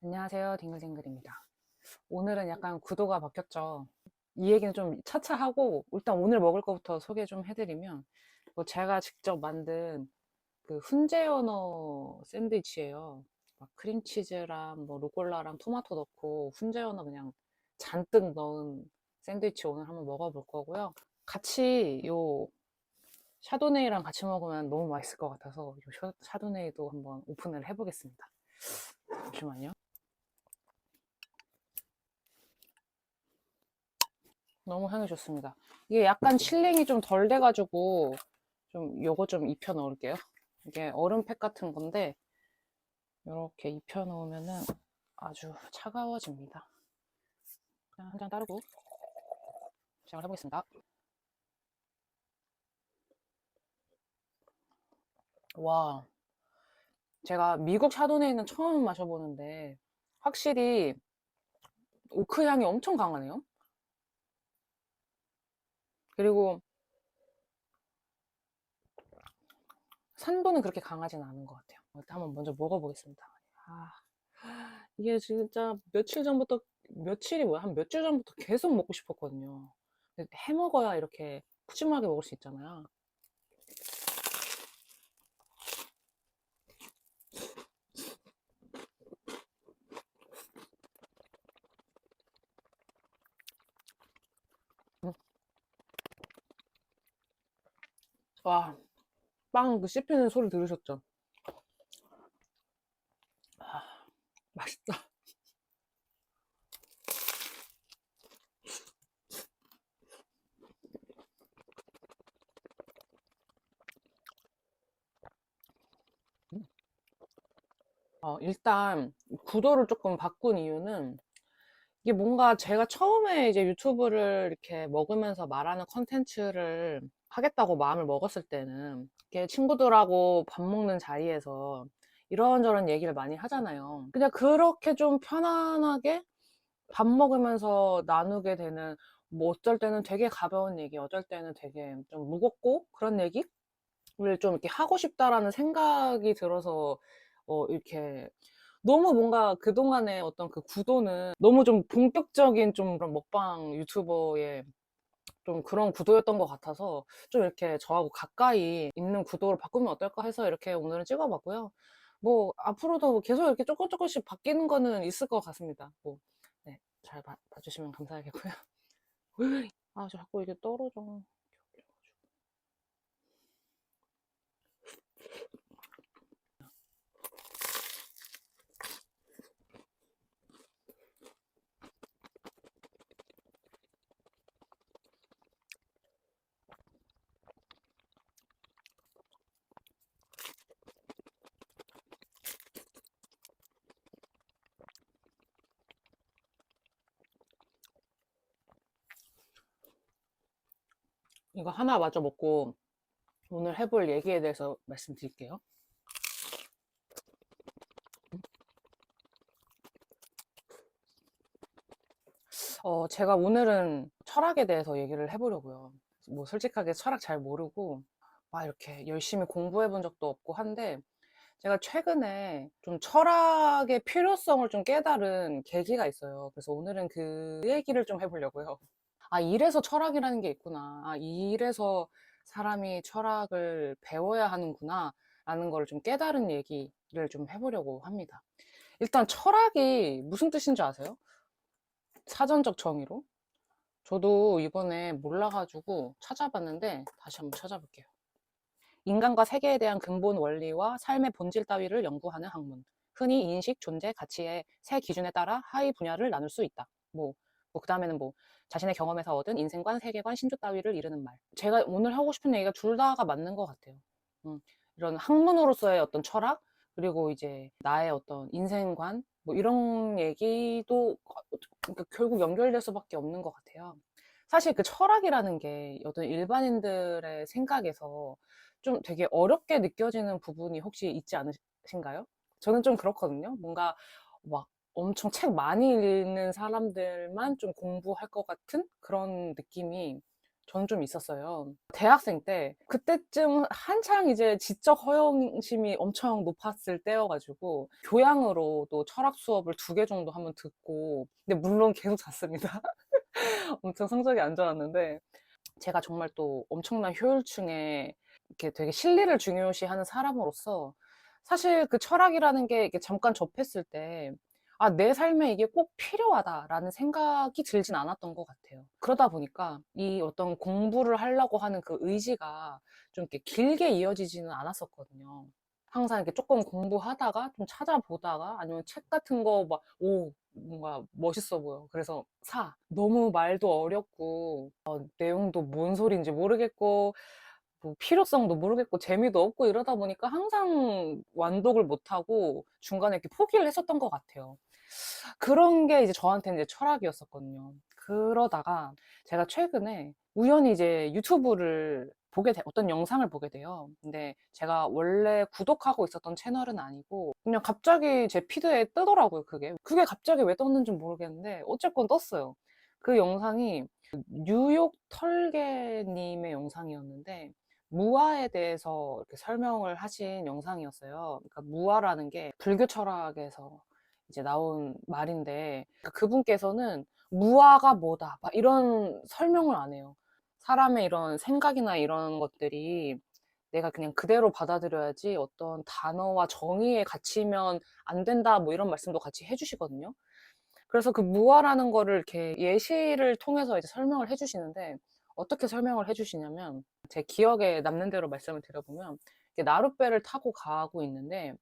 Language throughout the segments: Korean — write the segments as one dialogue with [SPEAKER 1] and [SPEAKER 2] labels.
[SPEAKER 1] 안녕하세요. 딩글딩글입니다. 오늘은 약간 구도가 바뀌었죠. 이 얘기는 좀 차차 하고, 일단 오늘 먹을 거부터 소개 좀 해드리면, 제가 직접 만든 그 훈제 연어 샌드위치예요. 막 크림치즈랑 뭐 루꼴라랑 토마토 넣고 훈제 연어 그냥 잔뜩 넣은 샌드위치 오늘 한번 먹어볼 거고요. 같이 요 샤도네이랑 같이 먹으면 너무 맛있을 것 같아서 요 샤도네이도 한번 오픈을 해보겠습니다. 잠시만요. 너무 향이 좋습니다. 이게 약간 실링이 좀 덜 돼가지고 좀 요거 좀 입혀 넣을게요. 이게 얼음팩 같은 건데 이렇게 입혀 놓으면은 아주 차가워집니다. 그냥 한 장 따르고 시작을 해보겠습니다. 와, 제가 미국 샤도네이는 처음 마셔보는데 확실히 오크 향이 엄청 강하네요. 그리고 산도는 그렇게 강하진 않은 것 같아요. 일단 한번 먼저 먹어보겠습니다. 아, 이게 진짜 며칠 전부터, 며칠이 뭐야? 한 몇 주 전부터 계속 먹고 싶었거든요. 근데 해 먹어야 이렇게 푸짐하게 먹을 수 있잖아요. 음. 와, 빵 그 씹히는 소리 들으셨죠? 아, 맛있다. 음. 일단 구도를 조금 바꾼 이유는 이게 뭔가 제가 처음에 이제 유튜브를 이렇게 먹으면서 말하는 컨텐츠를 하겠다고 마음을 먹었을 때는 이렇게 친구들하고 밥 먹는 자리에서 이런저런 얘기를 많이 하잖아요. 그냥 그렇게 좀 편안하게 밥 먹으면서 나누게 되는, 뭐 어쩔 때는 되게 가벼운 얘기, 어쩔 때는 되게 좀 무겁고 그런 얘기를 좀 이렇게 하고 싶다라는 생각이 들어서 이렇게 너무 뭔가 그동안의 어떤 그 구도는 너무 좀 본격적인 좀 그런 먹방 유튜버의 좀 그런 구도였던 것 같아서 좀 이렇게 저하고 가까이 있는 구도를 바꾸면 어떨까 해서 이렇게 오늘은 찍어봤고요. 뭐 앞으로도 계속 이렇게 조금 조금씩 바뀌는 거는 있을 것 같습니다. 뭐, 네, 잘 봐주시면 감사하겠고요. 아, 자꾸 이게 떨어져. 이거 하나 마저 먹고 오늘 해볼 얘기에 대해서 말씀드릴게요. 제가 오늘은 철학에 대해서 얘기를 해보려고요. 뭐 솔직하게 철학 잘 모르고 막 이렇게 열심히 공부해 본 적도 없고 한데 제가 최근에 좀 철학의 필요성을 좀 깨달은 계기가 있어요. 그래서 오늘은 그 얘기를 좀 해보려고요. 아, 이래서 철학이라는 게 있구나. 아, 이래서 사람이 철학을 배워야 하는구나. 라는 걸 좀 깨달은 얘기를 좀 해보려고 합니다. 일단 철학이 무슨 뜻인 줄 아세요? 사전적 정의로? 저도 이번에 몰라가지고 찾아봤는데 다시 한번 찾아볼게요. 인간과 세계에 대한 근본 원리와 삶의 본질 따위를 연구하는 학문. 흔히 인식, 존재, 가치의 세 기준에 따라 하위 분야를 나눌 수 있다. 그 다음에는 뭐, 자신의 경험에서 얻은 인생관, 세계관, 신조 따위를 이르는 말. 제가 오늘 하고 싶은 얘기가 둘 다가 맞는 것 같아요. 이런 학문으로서의 어떤 철학, 그리고 이제 나의 어떤 인생관, 뭐 이런 얘기도 그러니까 결국 연결될 수밖에 없는 것 같아요. 사실 그 철학이라는 게 어떤 일반인들의 생각에서 좀 되게 어렵게 느껴지는 부분이 혹시 있지 않으신가요? 저는 좀 그렇거든요. 뭔가 막 엄청 책 많이 읽는 사람들만 좀 공부할 것 같은 그런 느낌이 저는 좀 있었어요. 대학생 때 그때쯤 한창 이제 지적 허영심이 엄청 높았을 때여가지고 교양으로도 철학 수업을 2개 정도 한번 듣고, 근데 물론 계속 잤습니다. 엄청 성적이 안 좋았는데, 제가 정말 또 엄청난 효율충에 이렇게 되게 실리를 중요시하는 사람으로서 사실 그 철학이라는 게 이렇게 잠깐 접했을 때, 아, 내 삶에 이게 꼭 필요하다라는 생각이 들진 않았던 것 같아요. 그러다 보니까 이 어떤 공부를 하려고 하는 그 의지가 좀 이렇게 길게 이어지지는 않았었거든요. 항상 이렇게 조금 공부하다가 좀 찾아보다가 아니면 책 같은 거 막, 오, 뭔가 멋있어 보여. 그래서 사. 너무 말도 어렵고, 내용도 뭔 소리인지 모르겠고, 뭐 필요성도 모르겠고, 재미도 없고 이러다 보니까 항상 완독을 못하고 중간에 이렇게 포기를 했었던 것 같아요. 그런 게 이제 저한테는 이제 철학이었었거든요. 그러다가 제가 최근에 우연히 이제 유튜브를 어떤 영상을 보게 돼요. 근데 제가 원래 구독하고 있었던 채널은 아니고, 그냥 갑자기 제 피드에 뜨더라고요, 그게. 그게 갑자기 왜 떴는지 모르겠는데, 어쨌건 떴어요. 그 영상이 뉴욕 털개님의 영상이었는데, 무아에 대해서 이렇게 설명을 하신 영상이었어요. 그러니까 무아라는 게 불교 철학에서 이제 나온 말인데, 그러니까 그분께서는 무아가 뭐다, 막 이런 설명을 안 해요. 사람의 이런 생각이나 이런 것들이 내가 그냥 그대로 받아들여야지 어떤 단어와 정의에 갇히면 안 된다, 뭐 이런 말씀도 같이 해주시거든요. 그래서 그 무아라는 거를 이렇게 예시를 통해서 이제 설명을 해주시는데, 어떻게 설명을 해주시냐면, 제 기억에 남는 대로 말씀을 드려보면, 이렇게 나룻배를 타고 가고 있는데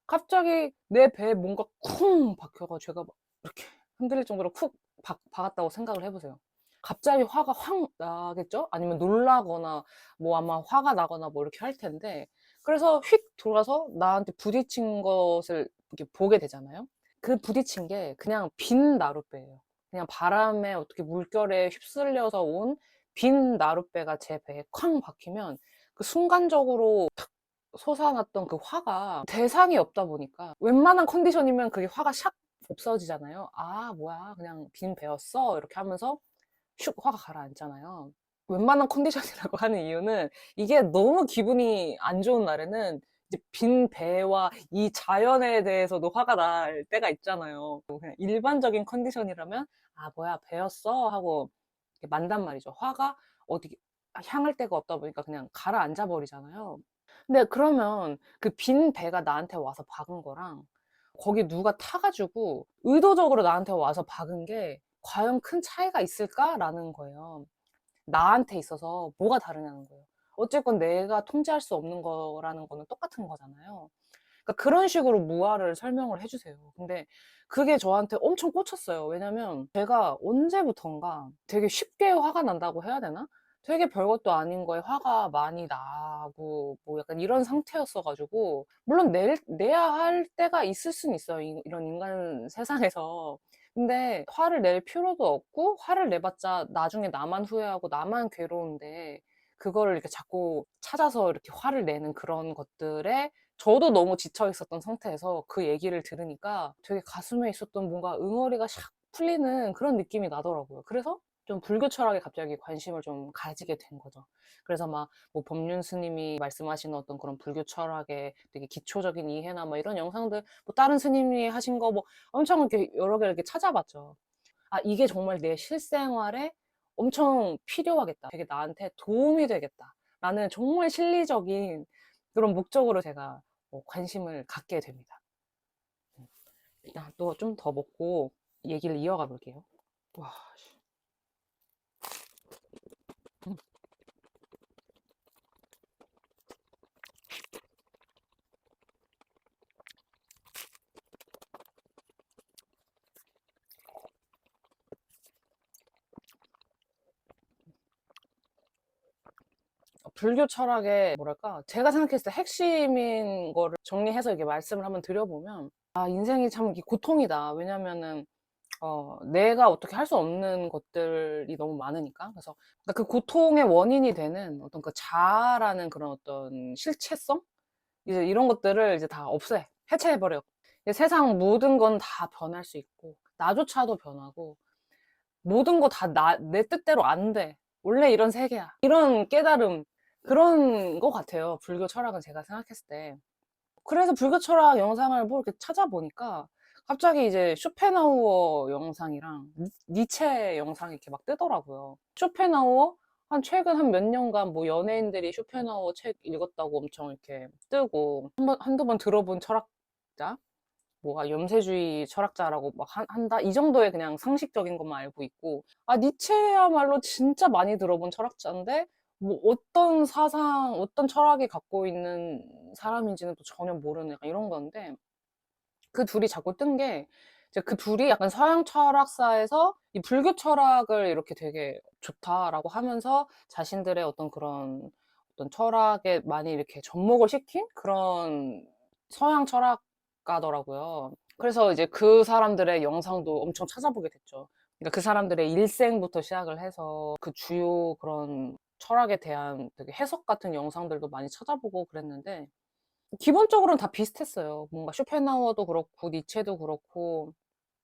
[SPEAKER 1] 갑자기 내 배에 뭔가 쿵 박혀가 제가 막 이렇게 흔들릴 정도로 쿡 박았다고 생각을 해보세요. 갑자기 화가 확 나겠죠? 아니면 놀라거나 뭐 아마 화가 나거나 뭐 이렇게 할 텐데, 그래서 휙 돌아서 나한테 부딪힌 것을 이렇게 보게 되잖아요. 그 부딪힌 게 그냥 빈 나룻배예요. 그냥 바람에 어떻게 물결에 휩쓸려서 온 빈 나룻배가 제 배에 쾅 박히면 그 순간적으로 솟아났던 그 화가 대상이 없다 보니까 웬만한 컨디션이면 그게 화가 샥 없어지잖아요. 아, 뭐야. 그냥 빈 배였어. 이렇게 하면서 슉 화가 가라앉잖아요. 웬만한 컨디션이라고 하는 이유는 이게 너무 기분이 안 좋은 날에는 이제 빈 배와 이 자연에 대해서도 화가 날 때가 있잖아요. 그냥 일반적인 컨디션이라면 아, 뭐야, 배였어? 하고 이렇게 만단 말이죠. 화가 어디 향할 데가 없다 보니까 그냥 가라앉아 버리잖아요. 근데 그러면 그 빈 배가 나한테 와서 박은 거랑 거기 누가 타가지고 의도적으로 나한테 와서 박은 게 과연 큰 차이가 있을까라는 거예요. 나한테 있어서 뭐가 다르냐는 거예요. 어쨌건 내가 통제할 수 없는 거라는 거는 똑같은 거잖아요. 그러니까 그런 식으로 무아를 설명을 해주세요. 근데 그게 저한테 엄청 꽂혔어요. 왜냐면 제가 언제부턴가 되게 쉽게 화가 난다고 해야 되나? 되게 별것도 아닌 거에 화가 많이 나고 뭐 약간 이런 상태였어가지고, 물론 내야 할 때가 있을 수는 있어요. 이런 인간 세상에서. 근데 화를 낼 필요도 없고, 화를 내봤자 나중에 나만 후회하고 나만 괴로운데, 그거를 이렇게 자꾸 찾아서 이렇게 화를 내는 그런 것들에 저도 너무 지쳐 있었던 상태에서 그 얘기를 들으니까 되게 가슴에 있었던 뭔가 응어리가 샥 풀리는 그런 느낌이 나더라고요. 그래서 좀 불교 철학에 갑자기 관심을 좀 가지게 된 거죠. 그래서 막 뭐 법륜 스님이 말씀하시는 어떤 그런 불교 철학의 되게 기초적인 이해나 뭐 이런 영상들, 뭐 다른 스님이 하신 거 뭐 엄청 이렇게 여러 개 이렇게 찾아봤죠. 아, 이게 정말 내 실생활에 엄청 필요하겠다. 되게 나한테 도움이 되겠다. 라는 정말 실리적인 그런 목적으로 제가 관심을 갖게 됩니다. 일단 또 좀 더 먹고 얘기를 이어가 볼게요. 와, 불교 철학의 뭐랄까, 제가 생각했을 때 핵심인 거를 정리해서 이렇게 말씀을 한번 드려보면, 아, 인생이 참 이게 고통이다. 왜냐면은 내가 어떻게 할 수 없는 것들이 너무 많으니까. 그래서 그러니까 그 고통의 원인이 되는 어떤 그 자아라는 그런 어떤 실체성? 이제 이런 것들을 이제 다 해체해버려. 이제 세상 모든 건 다 변할 수 있고, 나조차도 변하고, 모든 거 다 내 뜻대로 안 돼. 원래 이런 세계야. 이런 깨달음, 그런 것 같아요. 불교 철학은 제가 생각했을 때. 그래서 불교 철학 영상을 뭐 이렇게 찾아보니까 갑자기 이제 쇼펜하우어 영상이랑 니체 영상이 이렇게 막 뜨더라고요. 쇼펜하우어 한 최근 한 몇 년간 뭐 연예인들이 쇼펜하우어 책 읽었다고 엄청 이렇게 뜨고 한두 번 들어본 철학자, 뭐가 염세주의 철학자라고 막 한다 이 정도의 그냥 상식적인 것만 알고 있고, 아 니체야말로 진짜 많이 들어본 철학자인데 뭐 어떤 사상 어떤 철학이 갖고 있는 사람인지는 또 전혀 모르는 약간 이런 건데, 그 둘이 자꾸 뜬 게 이제 그 둘이 약간 서양 철학사에서 이 불교 철학을 이렇게 되게 좋다라고 하면서 자신들의 어떤 그런 어떤 철학에 많이 이렇게 접목을 시킨 그런 서양 철학가더라고요. 그래서 이제 그 사람들의 영상도 엄청 찾아보게 됐죠. 그러니까 그 사람들의 일생부터 시작을 해서 그 주요 그런 철학에 대한 되게 해석 같은 영상들도 많이 찾아보고 그랬는데, 기본적으로는 다 비슷했어요. 뭔가 쇼펜하우어도 그렇고 니체도 그렇고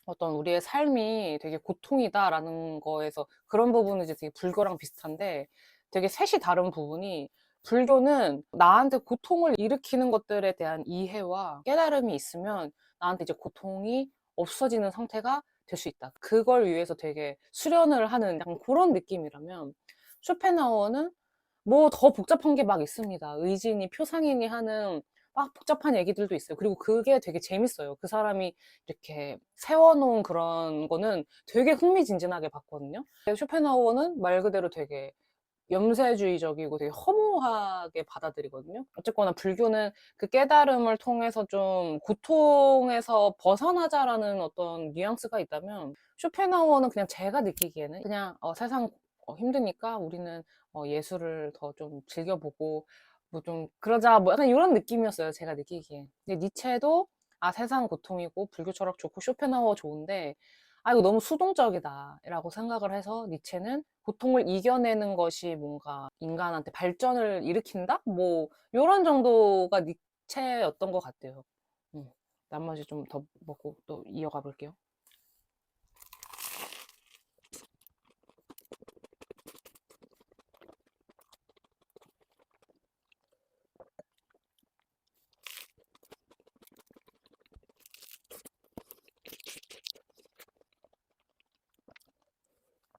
[SPEAKER 1] 어떤 우리의 삶이 되게 고통이다라는 거에서 그런 부분은 이제 되게 불교랑 비슷한데, 되게 셋이 다른 부분이, 불교는 나한테 고통을 일으키는 것들에 대한 이해와 깨달음이 있으면 나한테 이제 고통이 없어지는 상태가 될 수 있다. 그걸 위해서 되게 수련을 하는 약간 그런 느낌이라면, 쇼펜하우어는 뭐 더 복잡한 게 막 있습니다. 의진이, 표상인이 하는 막 복잡한 얘기들도 있어요. 그리고 그게 되게 재밌어요. 그 사람이 이렇게 세워놓은 그런 거는 되게 흥미진진하게 봤거든요. 쇼펜하우어는 말 그대로 되게 염세주의적이고 되게 허무하게 받아들이거든요. 어쨌거나 불교는 그 깨달음을 통해서 좀 고통에서 벗어나자라는 어떤 뉘앙스가 있다면, 쇼펜하우어는 그냥 제가 느끼기에는 그냥 세상 힘드니까 우리는 예술을 더 좀 즐겨보고 뭐 좀 그러자, 뭐 약간 이런 느낌이었어요, 제가 느끼기엔. 근데 니체도 세상 고통이고 불교 철학 좋고 쇼펜하우어 좋은데, 이거 너무 수동적이다 라고 생각을 해서 니체는 고통을 이겨내는 것이 뭔가 인간한테 발전을 일으킨다? 뭐 요런 정도가 니체였던 것 같아요. 나머지 좀 더 먹고 또 이어가 볼게요.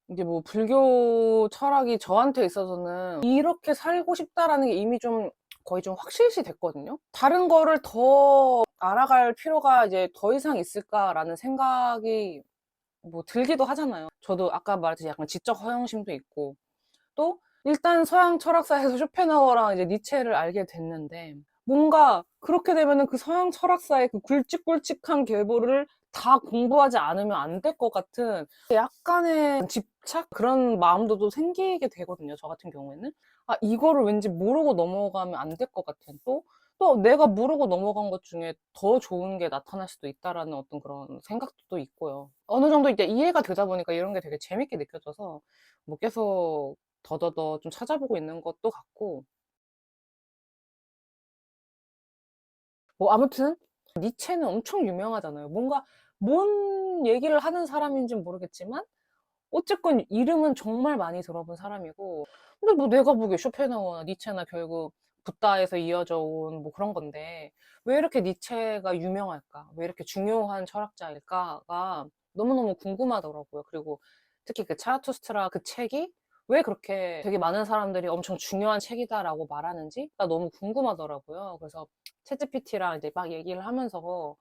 [SPEAKER 1] 이게 뭐 불교 철학이 저한테 있어서는 이렇게 살고 싶다라는 게 이미 좀 거의 좀 확실시 됐거든요. 다른 거를 더 알아갈 필요가 이제 더 이상 있을까라는 생각이 뭐 들기도 하잖아요. 저도 아까 말했듯이 약간 지적 허영심도 있고, 또 일단 서양 철학사에서 쇼펜하우어랑 이제 니체를 알게 됐는데, 뭔가 그렇게 되면은 그 서양 철학사의 그 굵직굵직한 계보를 다 공부하지 않으면 안 될 것 같은 약간의 집착, 그런 마음도 또 생기게 되거든요, 저 같은 경우에는. 이거를 왠지 모르고 넘어가면 안 될 것 같은, 또 내가 모르고 넘어간 것 중에 더 좋은 게 나타날 수도 있다라는 어떤 그런 생각도 또 있고요. 어느 정도 이제 이해가 되다 보니까 이런 게 되게 재밌게 느껴져서 뭐 계속 더더더 좀 찾아보고 있는 것도 같고, 뭐 아무튼 니체는 엄청 유명하잖아요. 뭔가 뭔 얘기를 하는 사람인지는 모르겠지만 어쨌건 이름은 정말 많이 들어본 사람이고, 근데 뭐 내가 보기에 쇼펜하우어나 니체나 결국 붓다에서 이어져 온 뭐 그런 건데, 왜 이렇게 니체가 유명할까? 왜 이렇게 중요한 철학자일까가 너무너무 궁금하더라고요. 그리고 특히 그 차라투스트라 그 책이 왜 그렇게 되게 많은 사람들이 엄청 중요한 책이다라고 말하는지가 너무 궁금하더라고요. 그래서 챗GPT랑 이제 막 얘기를 하면서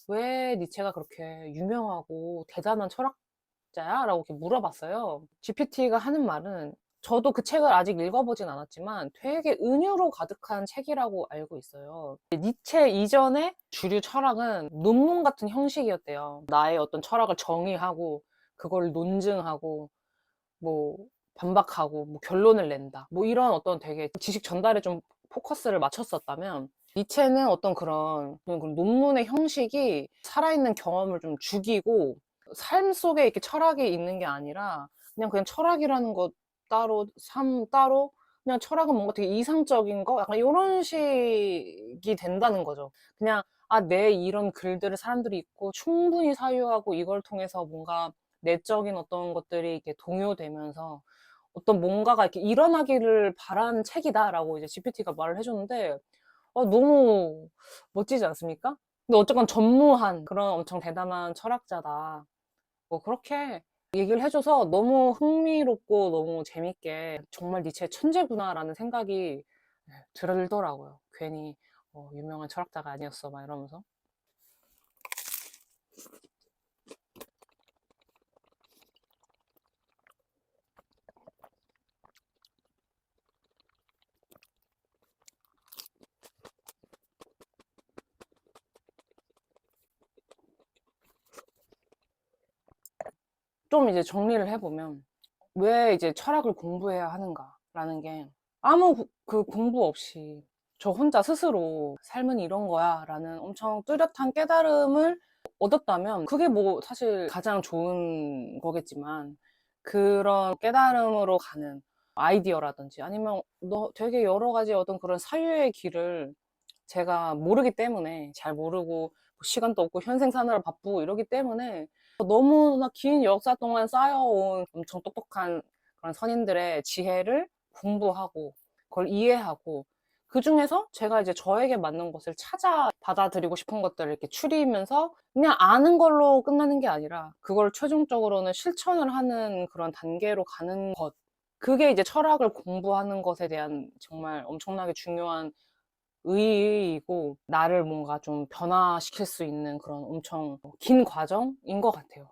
[SPEAKER 1] 왜 니체가 그렇게 유명하고 대단한 철학자야? 라고 이렇게 물어봤어요. GPT가 하는 말은, 저도 그 책을 아직 읽어보진 않았지만 되게 은유로 가득한 책이라고 알고 있어요. 니체 이전에 주류 철학은 논문 같은 형식이었대요. 나의 어떤 철학을 정의하고 그걸 논증하고 뭐 반박하고 뭐 결론을 낸다, 뭐 이런 어떤 되게 지식 전달에 좀 포커스를 맞췄었다면, 니체는 어떤 그런 논문의 형식이 살아있는 경험을 좀 죽이고 삶 속에 이렇게 철학이 있는 게 아니라 그냥 철학이라는 것 따로, 삶 따로, 그냥 철학은 뭔가 되게 이상적인 거, 약간 이런 식이 된다는 거죠. 그냥 내 이런 글들을 사람들이 읽고 충분히 사유하고 이걸 통해서 뭔가 내적인 어떤 것들이 이렇게 동요되면서 어떤 뭔가가 이렇게 일어나기를 바란 책이다라고 이제 GPT가 말을 해줬는데, 너무 멋지지 않습니까? 근데 어쨌건 전무한 그런 엄청 대단한 철학자다. 뭐 그렇게 얘기를 해줘서 너무 흥미롭고 너무 재밌게 정말 니체 천재구나라는 생각이 들더라고요. 괜히 유명한 철학자가 아니었어 막 이러면서. 좀 이제 정리를 해보면 왜 이제 철학을 공부해야 하는가라는 게 아무 그 공부 없이 저 혼자 스스로 삶은 이런 거야 라는 엄청 뚜렷한 깨달음을 얻었다면 그게 뭐 사실 가장 좋은 거겠지만 그런 깨달음으로 가는 아이디어라든지 아니면 너 되게 여러 가지 어떤 그런 사유의 길을 제가 모르기 때문에 잘 모르고 시간도 없고 현생 사느라 바쁘고 이러기 때문에 너무나 긴 역사 동안 쌓여온 엄청 똑똑한 그런 선인들의 지혜를 공부하고 그걸 이해하고 그 중에서 제가 이제 저에게 맞는 것을 찾아 받아들이고 싶은 것들을 이렇게 추리면서 그냥 아는 걸로 끝나는 게 아니라 그걸 최종적으로는 실천을 하는 그런 단계로 가는 것. 그게 이제 철학을 공부하는 것에 대한 정말 엄청나게 중요한 의의이고 나를 뭔가 좀 변화시킬 수 있는 그런 엄청 긴 과정인 것 같아요.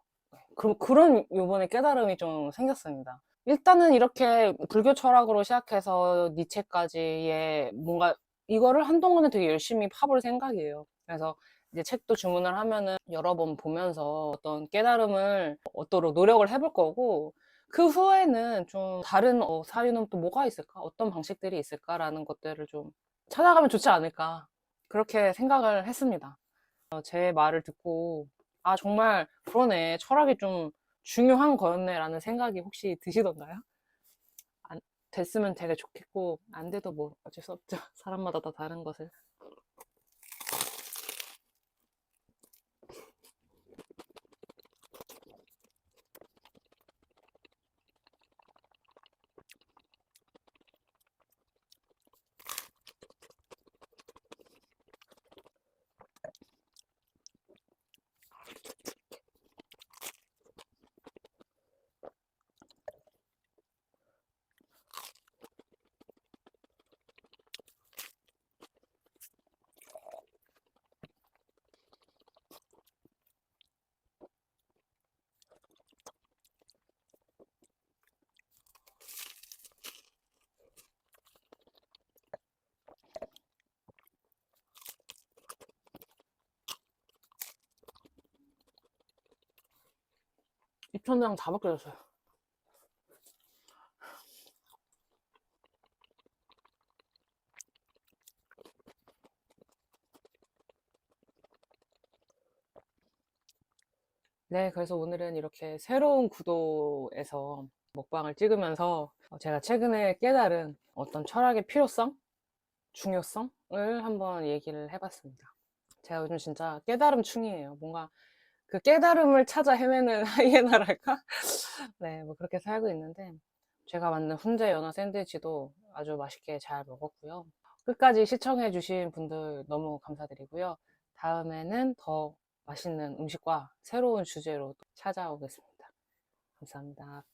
[SPEAKER 1] 그런 요번에 깨달음이 좀 생겼습니다. 일단은 이렇게 불교 철학으로 시작해서 니체까지의 뭔가 이거를 한동안은 되게 열심히 파볼 생각이에요. 그래서 이제 책도 주문을 하면은 여러 번 보면서 어떤 깨달음을 얻도록 노력을 해볼 거고 그 후에는 좀 다른 사유는 또 뭐가 있을까? 어떤 방식들이 있을까라는 것들을 좀 찾아가면 좋지 않을까. 그렇게 생각을 했습니다. 제 말을 듣고, 아, 정말 그러네. 철학이 좀 중요한 거였네라는 생각이 혹시 드시던가요? 안, 됐으면 되게 좋겠고, 안 돼도 뭐 어쩔 수 없죠. 사람마다 다 다른 것을. 입천장 다 벗겨졌어요. 네, 그래서 오늘은 이렇게 새로운 구도에서 먹방을 찍으면서 제가 최근에 깨달은 어떤 철학의 필요성, 중요성을 한번 얘기를 해봤습니다. 제가 요즘 진짜 깨달음 충이에요. 뭔가 그 깨달음을 찾아 헤매는 하이에나랄까? 네, 뭐 그렇게 살고 있는데 제가 만든 훈제 연어 샌드위치도 아주 맛있게 잘 먹었고요. 끝까지 시청해주신 분들 너무 감사드리고요. 다음에는 더 맛있는 음식과 새로운 주제로 또 찾아오겠습니다. 감사합니다.